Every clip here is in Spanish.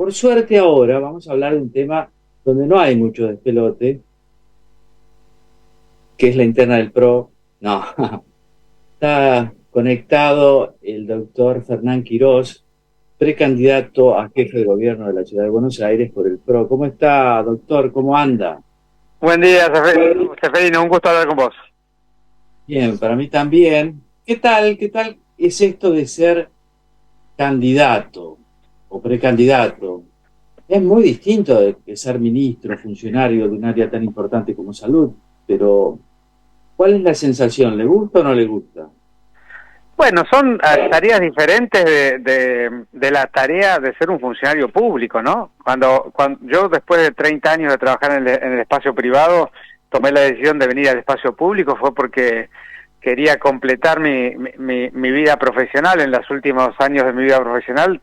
Por suerte ahora vamos a hablar de un tema donde no hay mucho despelote, que es la interna del PRO. No, está conectado el doctor Fernán Quirós, precandidato a jefe de gobierno de la ciudad de Buenos Aires por el PRO. ¿Cómo está, doctor? ¿Cómo anda? Buen día, Seferino, un gusto hablar con vos. Bien, para mí también. ¿Qué tal? ¿Qué tal es esto de ser candidato o precandidato? Es muy distinto de ser ministro, funcionario de un área tan importante como salud, pero ¿cuál es la sensación? ¿Le gusta o no le gusta? Bueno, son tareas diferentes de la tarea de ser un funcionario público, ¿no? Cuando yo, después de 30 años de trabajar en el espacio privado, tomé la decisión de venir al espacio público, fue porque quería completar mi vida profesional en los últimos años de mi vida profesional,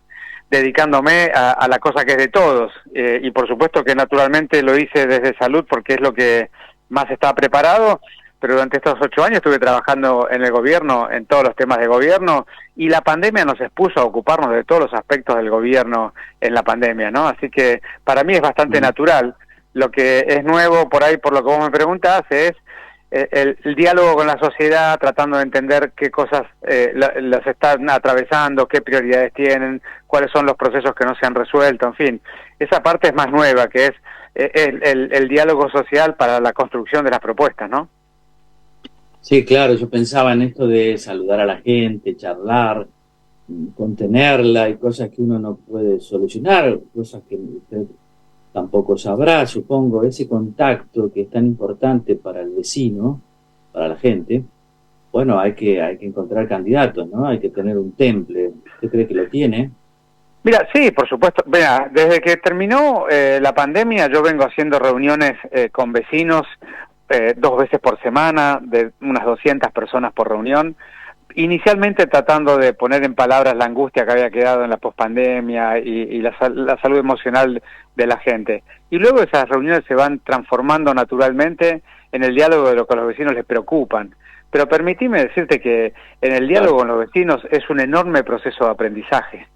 dedicándome a la cosa que es de todos. Y por supuesto que naturalmente lo hice desde salud porque es lo que más está preparado, pero durante estos 8 años estuve trabajando en el gobierno, en todos los temas de gobierno, y la pandemia nos expuso a ocuparnos de todos los aspectos del gobierno en la pandemia, ¿no? Así que para mí es bastante Mm. natural. Lo que es nuevo por ahí, por lo que vos me preguntás, es el diálogo con la sociedad, tratando de entender qué cosas las están atravesando, qué prioridades tienen, cuáles son los procesos que no se han resuelto, en fin. Esa parte es más nueva, que es el diálogo social para la construcción de las propuestas, ¿no? Sí, claro, yo pensaba en esto de saludar a la gente, charlar, contenerla y cosas que uno no puede solucionar, cosas que usted tampoco sabrá, supongo, ese contacto que es tan importante para el vecino, para la gente. Bueno, hay que encontrar candidatos, ¿no? Hay que tener un temple. ¿Usted cree que lo tiene? Mira, sí, por supuesto. Mira, desde que terminó la pandemia, yo vengo haciendo reuniones con vecinos 2 veces por semana, de unas 200 personas por reunión, inicialmente tratando de poner en palabras la angustia que había quedado en la pospandemia y la salud emocional de la gente. Y luego esas reuniones se van transformando naturalmente en el diálogo de lo que a los vecinos les preocupan. Pero permitime decirte que en el Claro, diálogo con los vecinos es un enorme proceso de aprendizaje,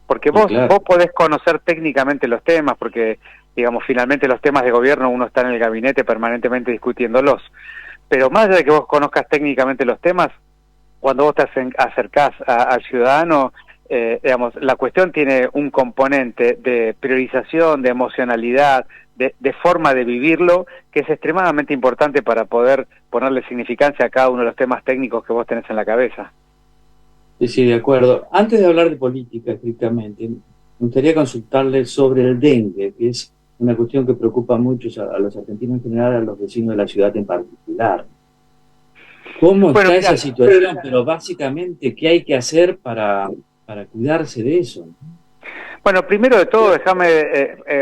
porque sí, vos claro. podés conocer técnicamente los temas, porque digamos finalmente los temas de gobierno uno está en el gabinete permanentemente discutiéndolos, pero más allá de que vos conozcas técnicamente los temas, cuando vos te acercás al ciudadano, digamos, la cuestión tiene un componente de priorización, de emocionalidad, de forma de vivirlo, que es extremadamente importante para poder ponerle significancia a cada uno de los temas técnicos que vos tenés en la cabeza. Sí, sí, de acuerdo. Antes de hablar de política estrictamente, me gustaría consultarle sobre el dengue, que es una cuestión que preocupa mucho a los argentinos en general, a los vecinos de la ciudad en particular. ¿Cómo Bueno, está esa mira, situación? Pero básicamente, ¿qué hay que hacer para cuidarse de eso? bueno, primero de todo, déjame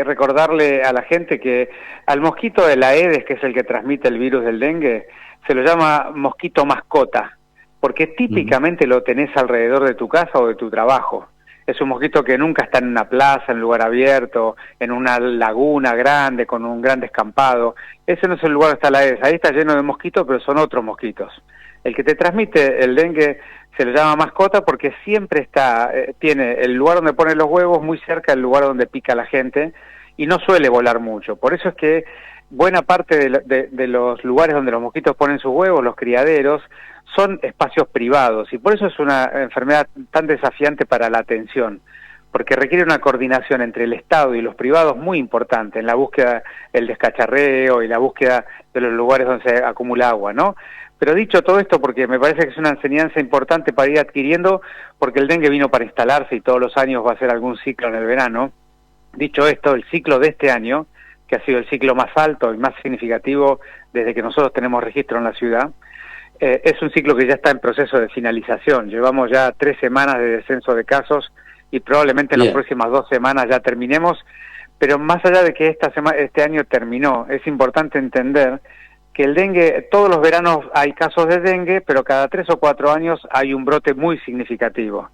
recordarle a la gente que al mosquito de la Aedes, que es el que transmite el virus del dengue, se lo llama mosquito mascota, porque Ujú. típicamente lo tenés alrededor de tu casa o de tu trabajo. Es un mosquito que nunca está en una plaza, en un lugar abierto, en una laguna grande, con un gran descampado. Ese no es el lugar donde está la Aedes. Ahí está lleno de mosquitos, pero son otros mosquitos. El que te transmite el dengue se le llama mascota porque siempre está, tiene el lugar donde pone los huevos muy cerca del lugar donde pica la gente y no suele volar mucho. Por eso es que buena parte de los lugares donde los mosquitos ponen sus huevos, los criaderos, son espacios privados y por eso es una enfermedad tan desafiante para la atención, porque requiere una coordinación entre el Estado y los privados muy importante en la búsqueda del descacharreo y la búsqueda de los lugares donde se acumula agua, ¿no? Pero dicho todo esto, porque me parece que es una enseñanza importante para ir adquiriendo, porque el dengue vino para instalarse y todos los años va a ser algún ciclo en el verano. Dicho esto, el ciclo de este año, que ha sido el ciclo más alto y más significativo desde que nosotros tenemos registro en la ciudad, es un ciclo que ya está en proceso de finalización. Llevamos ya 3 semanas de descenso de casos y probablemente en las Bien, próximas 2 semanas ya terminemos, pero más allá de que este año terminó, es importante entender que el dengue, todos los veranos hay casos de dengue, pero cada 3 o 4 años hay un brote muy significativo.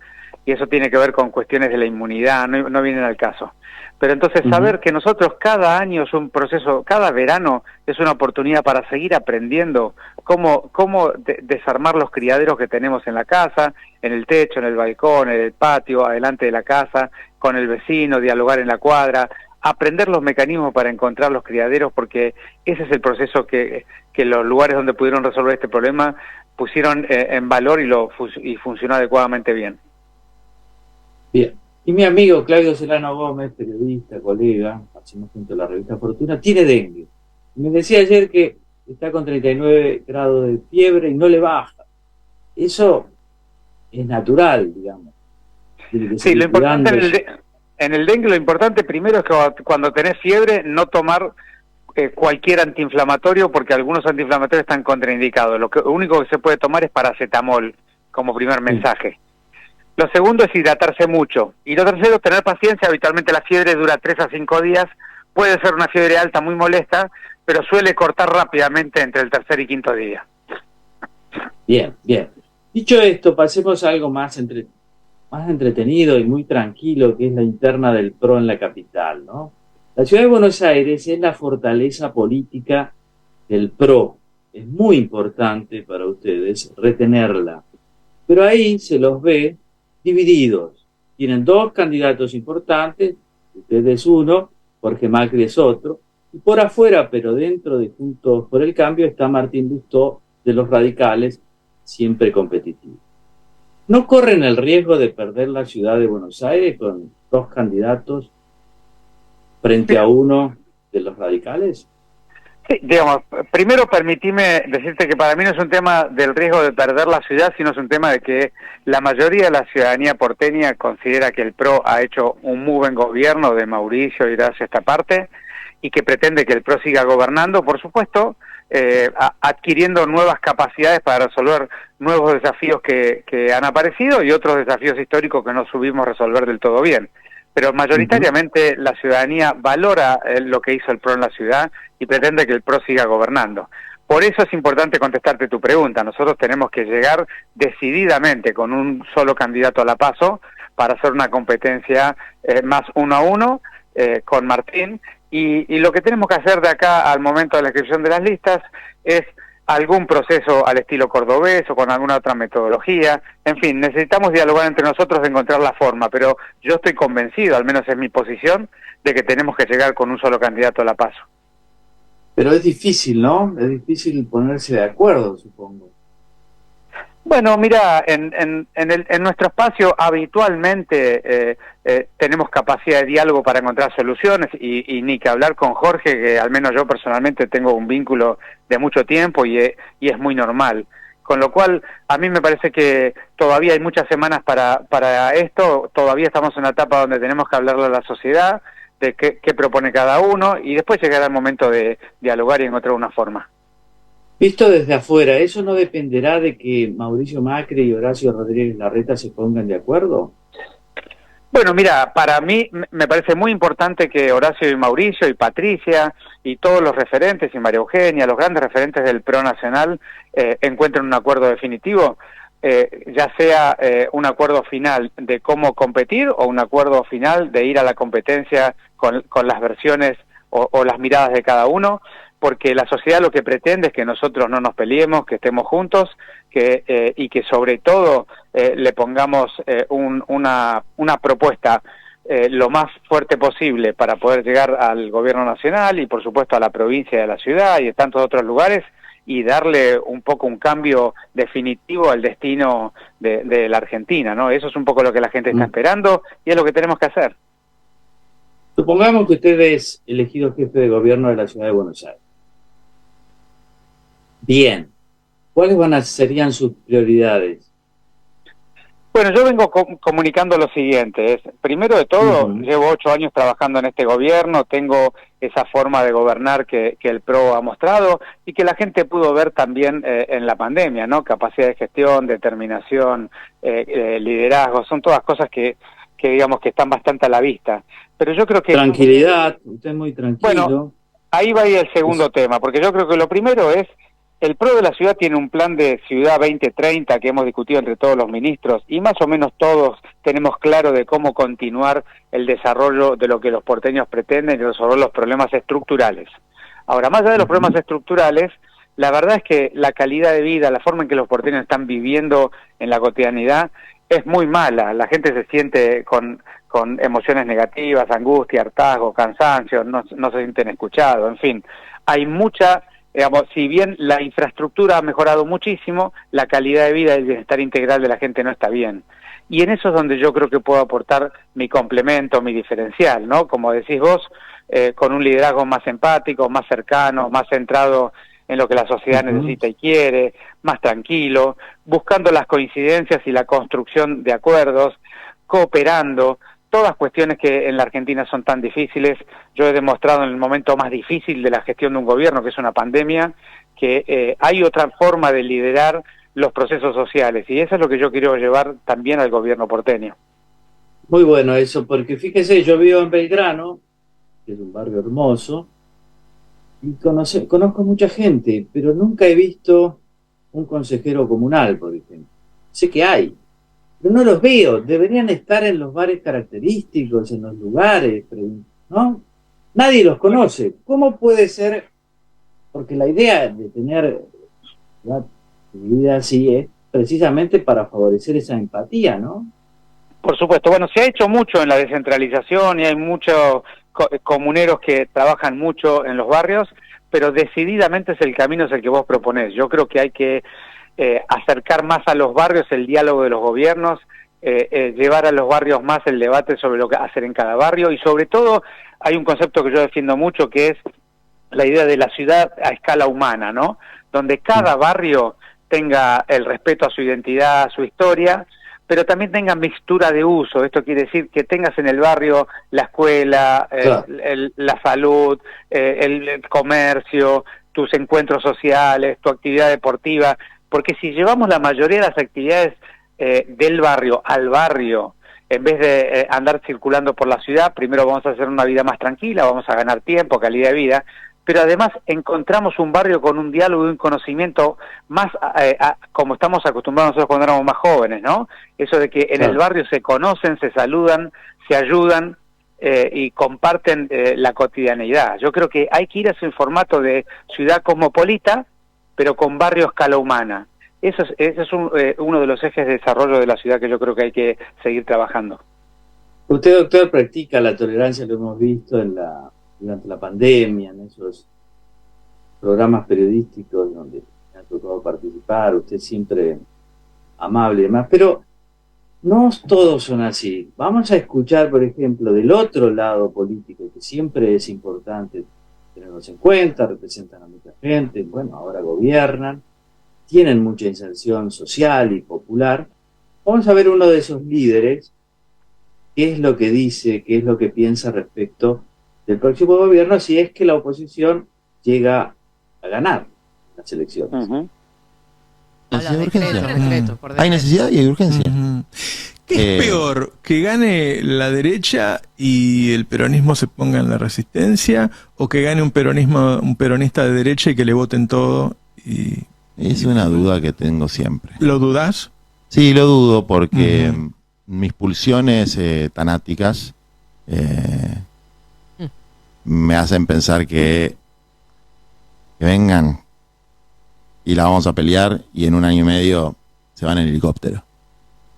Y eso tiene que ver con cuestiones de la inmunidad, no vienen al caso. Pero entonces ujú, saber que nosotros cada año es un proceso, cada verano es una oportunidad para seguir aprendiendo cómo desarmar los criaderos que tenemos en la casa, en el techo, en el balcón, en el patio, adelante de la casa, con el vecino, dialogar en la cuadra, aprender los mecanismos para encontrar los criaderos, porque ese es el proceso que los lugares donde pudieron resolver este problema pusieron en valor y funcionó adecuadamente bien. Bien. Y mi amigo Claudio Celano Gómez, periodista, colega, hacemos junto a la revista Fortuna, tiene dengue. Me decía ayer que está con 39 grados de fiebre y no le baja. Eso es natural, digamos. Tiene que Sí, lo seguir importante cuidándose. en el dengue, lo importante primero es que cuando tenés fiebre no tomar cualquier antiinflamatorio, porque algunos antiinflamatorios están contraindicados. Lo único que se puede tomar es paracetamol, como primer Sí. mensaje. Lo segundo es hidratarse mucho. Y lo tercero, tener paciencia. Habitualmente la fiebre dura 3 a 5 días. Puede ser una fiebre alta muy molesta, pero suele cortar rápidamente entre el tercer y quinto día. Bien, bien. Dicho esto, pasemos a algo más entretenido y muy tranquilo, que es la interna del PRO en la capital, ¿no? La ciudad de Buenos Aires es la fortaleza política del PRO. Es muy importante para ustedes retenerla. Pero ahí se los ve divididos. Tienen dos candidatos importantes, usted es uno, Jorge Macri es otro, y por afuera, pero dentro de Juntos por el Cambio, está Martín Lustó de los radicales, siempre competitivo. ¿No corren el riesgo de perder la ciudad de Buenos Aires con dos candidatos frente a Mira, uno de los radicales? sí, digamos, primero permitime decirte que para mí no es un tema del riesgo de perder la ciudad, sino es un tema de que la mayoría de la ciudadanía porteña considera que el PRO ha hecho un muy buen gobierno de Mauricio y hacia esta parte, y que pretende que el PRO siga gobernando, por supuesto, adquiriendo nuevas capacidades para resolver nuevos desafíos que han aparecido y otros desafíos históricos que no subimos resolver del todo bien. Pero mayoritariamente la ciudadanía valora lo que hizo el PRO en la ciudad y pretende que el PRO siga gobernando. Por eso es importante contestarte tu pregunta. Nosotros tenemos que llegar decididamente con un solo candidato a la PASO para hacer una competencia más 1-1 con Martín, y lo que tenemos que hacer de acá al momento de la inscripción de las listas es algún proceso al estilo cordobés o con alguna otra metodología. En fin, necesitamos dialogar entre nosotros de encontrar la forma, pero yo estoy convencido, al menos es mi posición, de que tenemos que llegar con un solo candidato a la PASO. Pero es difícil, ¿no? Es difícil ponerse de acuerdo, supongo. Bueno, mira, en nuestro espacio habitualmente tenemos capacidad de diálogo para encontrar soluciones y ni que hablar con Jorge, que al menos yo personalmente tengo un vínculo de mucho tiempo y es muy normal. Con lo cual, a mí me parece que todavía hay muchas semanas para esto, todavía estamos en una etapa donde tenemos que hablarle a la sociedad de qué propone cada uno y después llegará el momento de dialogar y encontrar una forma. Visto desde afuera, ¿eso no dependerá de que Mauricio Macri y Horacio Rodríguez Larreta se pongan de acuerdo? Bueno, mira, para mí me parece muy importante que Horacio y Mauricio y Patricia y todos los referentes y María Eugenia, los grandes referentes del PRO nacional, encuentren un acuerdo definitivo, ya sea un acuerdo final de cómo competir o un acuerdo final de ir a la competencia con las versiones o las miradas de cada uno, porque la sociedad lo que pretende es que nosotros no nos peleemos, que estemos juntos, y que sobre todo le pongamos una propuesta lo más fuerte posible para poder llegar al gobierno nacional y por supuesto a la provincia y a la ciudad y a tantos otros lugares y darle un poco un cambio definitivo al destino de la Argentina, ¿no? Eso es un poco lo que la gente está esperando y es lo que tenemos que hacer. Supongamos que usted es elegido jefe de gobierno de la ciudad de Buenos Aires. Bien, ¿cuáles serían sus prioridades? Bueno, yo vengo comunicando lo siguiente. Primero de todo, llevo 8 años trabajando en este gobierno, tengo esa forma de gobernar que el PRO ha mostrado y que la gente pudo ver también en la pandemia, ¿no? Capacidad de gestión, determinación, liderazgo, son todas cosas que digamos que están bastante a la vista. Pero yo creo que... Tranquilidad, usted es muy tranquilo. Bueno, ahí va el segundo tema, porque yo creo que lo primero es... El PRO de la ciudad tiene un plan de Ciudad 2030 que hemos discutido entre todos los ministros y más o menos todos tenemos claro de cómo continuar el desarrollo de lo que los porteños pretenden y resolver los problemas estructurales. Ahora, más allá de los problemas estructurales, la verdad es que la calidad de vida, la forma en que los porteños están viviendo en la cotidianidad es muy mala. La gente se siente con con emociones negativas, angustia, hartazgo, cansancio, no se sienten escuchados, en fin. Hay mucha, digamos, si bien la infraestructura ha mejorado muchísimo, la calidad de vida y el bienestar integral de la gente no está bien. Y en eso es donde yo creo que puedo aportar mi complemento, mi diferencial, ¿no? Como decís vos, con un liderazgo más empático, más cercano, más centrado en lo que la sociedad necesita y quiere, más tranquilo, buscando las coincidencias y la construcción de acuerdos, cooperando, todas cuestiones que en la Argentina son tan difíciles. Yo he demostrado en el momento más difícil de la gestión de un gobierno, que es una pandemia, que hay otra forma de liderar los procesos sociales, y eso es lo que yo quiero llevar también al gobierno porteño. Muy bueno eso, porque fíjese, yo vivo en Belgrano, que es un barrio hermoso, y conozco mucha gente, pero nunca he visto un consejero comunal, por ejemplo. Sé que hay, pero no los veo. Deberían estar en los bares característicos, en los lugares, ¿no? Nadie los conoce. ¿Cómo puede ser? Porque la idea de tener una vida así es precisamente para favorecer esa empatía, ¿no? Por supuesto, bueno, se ha hecho mucho en la descentralización y hay muchos comuneros que trabajan mucho en los barrios, pero decididamente es el camino es el que vos proponés. Yo creo que hay que acercar más a los barrios el diálogo de los gobiernos, llevar a los barrios más el debate sobre lo que hacer en cada barrio, y sobre todo hay un concepto que yo defiendo mucho, que es la idea de la ciudad a escala humana, ¿no? Donde cada barrio tenga el respeto a su identidad, a su historia, pero también tenga mixtura de uso. Esto quiere decir que tengas en el barrio la escuela, Claro. la salud, el comercio, tus encuentros sociales, tu actividad deportiva, porque si llevamos la mayoría de las actividades del barrio al barrio, en vez de andar circulando por la ciudad, primero vamos a hacer una vida más tranquila, vamos a ganar tiempo, calidad de vida, pero además encontramos un barrio con un diálogo y un conocimiento más como estamos acostumbrados nosotros cuando éramos más jóvenes, ¿no? Eso de que en el barrio se conocen, se saludan, se ayudan y comparten la cotidianeidad. Yo creo que hay que ir a ese formato de ciudad cosmopolita, pero con barrio a escala humana. Ese es uno de los ejes de desarrollo de la ciudad que yo creo que hay que seguir trabajando. Usted, doctor, practica la tolerancia, lo hemos visto durante la pandemia, en esos programas periodísticos donde me ha tocado participar, usted siempre amable y demás, pero no todos son así. Vamos a escuchar, por ejemplo, del otro lado político, que siempre es importante tenerlos en cuenta, representan a mucha gente, bueno, ahora gobiernan, tienen mucha inserción social y popular. Vamos a ver uno de esos líderes, qué es lo que dice, qué es lo que piensa respecto del próximo gobierno, si es que la oposición llega a ganar las elecciones. Habla de decreto, hay necesidad y hay urgencia. ¿Qué es peor? ¿Que gane la derecha y el peronismo se ponga en la resistencia? ¿O que gane un peronista de derecha y que le voten todo? Es una duda que tengo siempre. ¿Lo dudás? Sí, lo dudo porque mis pulsiones tanáticas me hacen pensar que vengan y la vamos a pelear y en un año y medio se van en helicóptero.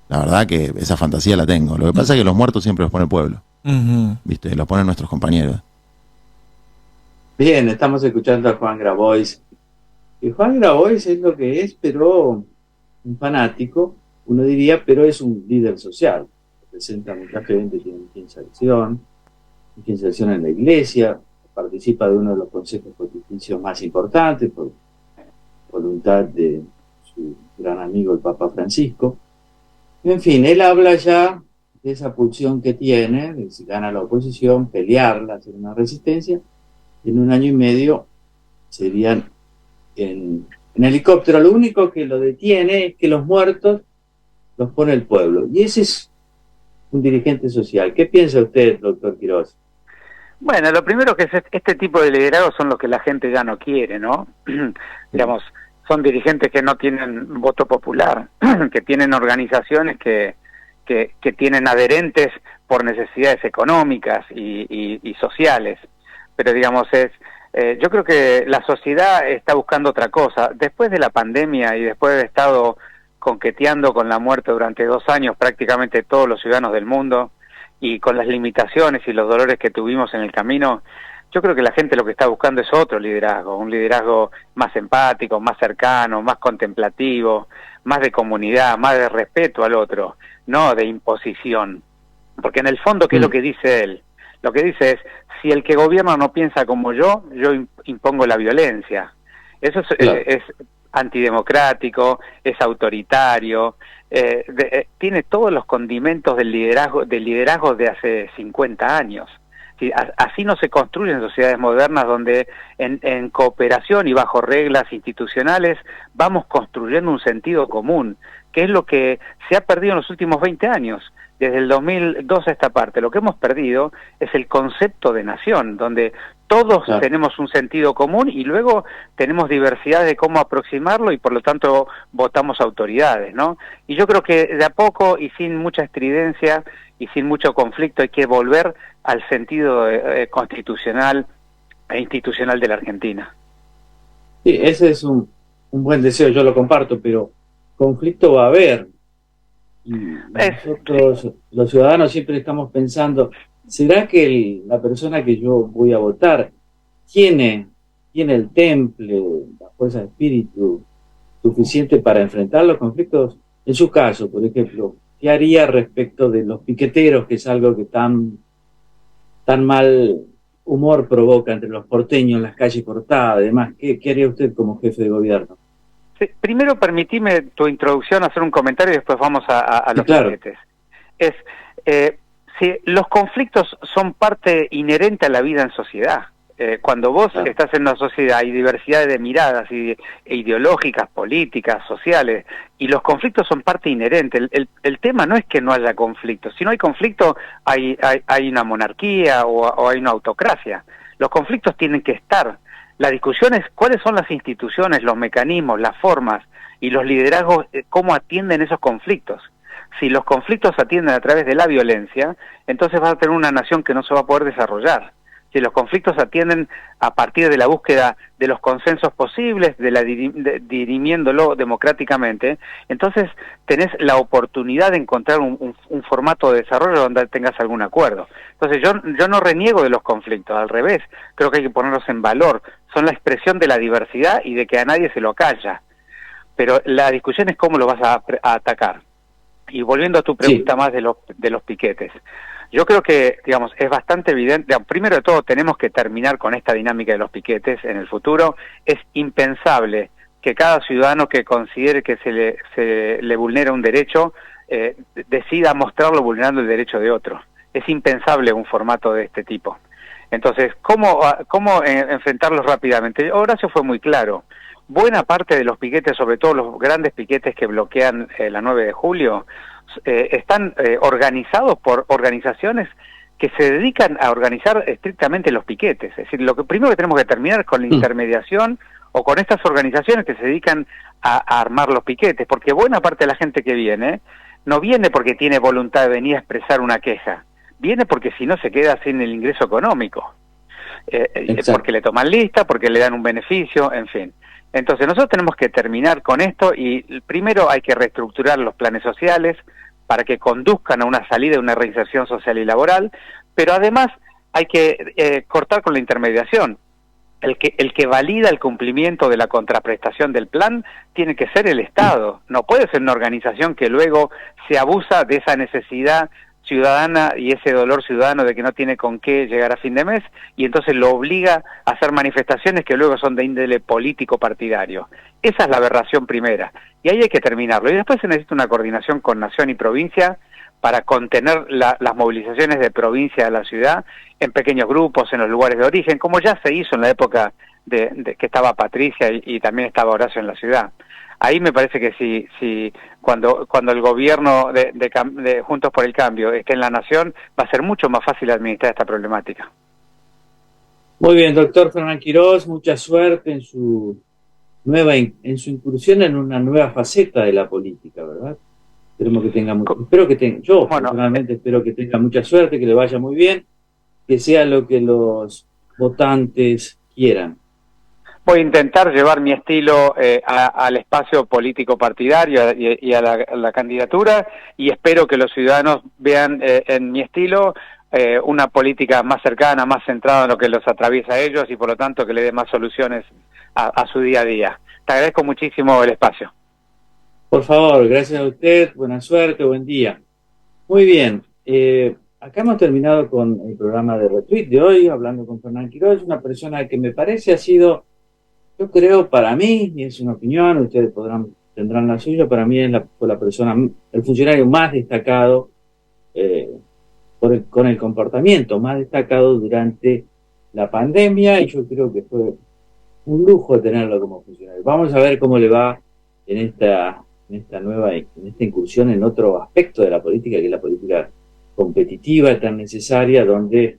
La verdad que esa fantasía la tengo. Lo que pasa es que los muertos siempre los pone el pueblo. ¿Viste? Los ponen nuestros compañeros. Bien, estamos escuchando a Juan Grabois. Y Juan Grabois es lo que es, pero un fanático, uno diría, pero es un líder social. Representa a mucha gente, tiene mucha inserción en la iglesia, participa de uno de los consejos pontificios más importantes por voluntad de su gran amigo el Papa Francisco. En fin, él habla ya de esa pulsión que tiene, de si gana la oposición, pelearla, hacer una resistencia, y en un año y medio serían en helicóptero. Lo único que lo detiene es que los muertos los pone el pueblo, y ese es un dirigente social. ¿Qué piensa usted, doctor Quiroz? Bueno, lo primero que es este tipo de liderazgos son los que la gente ya no quiere, ¿no? Digamos, son dirigentes que no tienen voto popular, que tienen organizaciones que tienen adherentes por necesidades económicas y sociales. Pero digamos, yo creo que la sociedad está buscando otra cosa. Después de la pandemia y después de haber estado coqueteando con la muerte durante 2 años prácticamente todos los ciudadanos del mundo, y con las limitaciones y los dolores que tuvimos en el camino, yo creo que la gente lo que está buscando es otro liderazgo, un liderazgo más empático, más cercano, más contemplativo, más de comunidad, más de respeto al otro, no de imposición. Porque en el fondo, ¿qué es lo que dice él? Lo que dice es, si el que gobierna no piensa como yo impongo la violencia. Eso es antidemocrático, es autoritario, tiene todos los condimentos del liderazgo de hace 50 años. Sí, así no se construyen sociedades modernas donde en cooperación y bajo reglas institucionales vamos construyendo un sentido común, que es lo que se ha perdido en los últimos 20 años. Desde el 2002 a esta parte, lo que hemos perdido es el concepto de nación, donde todos tenemos un sentido común y luego tenemos diversidad de cómo aproximarlo y por lo tanto votamos autoridades, ¿no? Y yo creo que de a poco y sin mucha estridencia y sin mucho conflicto hay que volver al sentido constitucional e institucional de la Argentina. Sí, ese es un buen deseo, yo lo comparto, pero conflicto va a haber. Y nosotros, los ciudadanos, siempre estamos pensando, ¿será que la persona que yo voy a votar tiene el temple, la fuerza de espíritu suficiente para enfrentar los conflictos? En su caso, por ejemplo, ¿qué haría respecto de los piqueteros, que es algo que tan mal humor provoca entre los porteños, las calles cortadas, además? ¿Qué haría usted como jefe de gobierno? Sí, primero permitime tu introducción, hacer un comentario y después vamos a los piquetes. Si los conflictos son parte inherente a la vida en sociedad. Cuando vos estás en una sociedad hay diversidad de miradas ideológicas, políticas, sociales, y los conflictos son parte inherente. El tema no es que no haya conflicto. Si no hay conflicto, hay una monarquía o hay una autocracia. Los conflictos tienen que estar. La discusión es cuáles son las instituciones, los mecanismos, las formas y los liderazgos, cómo atienden esos conflictos. Si los conflictos se atienden a través de la violencia, entonces vas a tener una nación que no se va a poder desarrollar. Si los conflictos se atienden a partir de la búsqueda de los consensos posibles, dirimiéndolo democráticamente, entonces tenés la oportunidad de encontrar un formato de desarrollo donde tengas algún acuerdo. Entonces yo no reniego de los conflictos, al revés, creo que hay que ponerlos en valor. Son la expresión de la diversidad y de que a nadie se lo calla. Pero la discusión es cómo lo vas a atacar. Y volviendo a tu pregunta más de los piquetes. Yo creo que, digamos, es bastante evidente, primero de todo tenemos que terminar con esta dinámica de los piquetes en el futuro. Es impensable que cada ciudadano que considere que se le vulnera un derecho decida mostrarlo vulnerando el derecho de otro. Es impensable un formato de este tipo. Entonces, ¿cómo enfrentarlos rápidamente? Horacio fue muy claro. Buena parte de los piquetes, sobre todo los grandes piquetes que bloquean la 9 de julio, están organizados por organizaciones que se dedican a organizar estrictamente los piquetes. Es decir, lo que primero que tenemos que terminar es con la intermediación o con estas organizaciones que se dedican a armar los piquetes, porque buena parte de la gente que viene no viene porque tiene voluntad de venir a expresar una queja, viene porque si no se queda sin el ingreso económico, porque le toman lista, porque le dan un beneficio, en fin. Entonces nosotros tenemos que terminar con esto y primero hay que reestructurar los planes sociales para que conduzcan a una salida de una reinserción social y laboral, pero además hay que cortar con la intermediación. El que valida el cumplimiento de la contraprestación del plan tiene que ser el Estado, no puede ser una organización que luego se abusa de esa necesidad ciudadana y ese dolor ciudadano de que no tiene con qué llegar a fin de mes y entonces lo obliga a hacer manifestaciones que luego son de índole político partidario. Esa es la aberración primera y ahí hay que terminarlo. Y después se necesita una coordinación con nación y provincia para contener las movilizaciones de provincia a la ciudad en pequeños grupos, en los lugares de origen, como ya se hizo en la época de que estaba Patricia y también estaba Horacio en la ciudad. Ahí me parece que si cuando el gobierno de Juntos por el Cambio esté en la nación, va a ser mucho más fácil administrar esta problemática. Muy bien, doctor Fernán Quirós, mucha suerte en su incursión en una nueva faceta de la política, ¿verdad? Esperemos que tenga personalmente espero que tenga mucha suerte, que le vaya muy bien, que sea lo que los votantes quieran. voy a intentar llevar mi estilo al espacio político partidario y a la candidatura, y espero que los ciudadanos vean en mi estilo una política más cercana, más centrada en lo que los atraviesa a ellos, y por lo tanto que le dé más soluciones a su día a día. Te agradezco muchísimo el espacio. Por favor, gracias a usted, buena suerte, buen día. Muy bien, acá hemos terminado con el programa de Retweet de hoy, hablando con Fernán Quiroz, una persona que me parece ha sido, yo creo, para mí, y es una opinión, ustedes tendrán la suya, para mí fue la persona, el funcionario más destacado, con el comportamiento más destacado durante la pandemia, y yo creo que fue un lujo tenerlo como funcionario. Vamos a ver cómo le va en esta incursión en otro aspecto de la política, que es la política competitiva tan necesaria, donde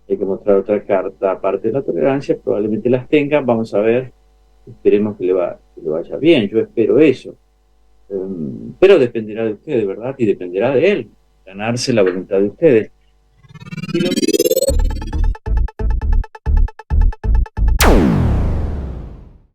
hay que mostrar otra carta, aparte de la tolerancia, probablemente las tenga. Vamos a ver, esperemos que le vaya bien, yo espero eso. Pero dependerá de ustedes, ¿verdad? Y dependerá de él, ganarse la voluntad de ustedes. Y lo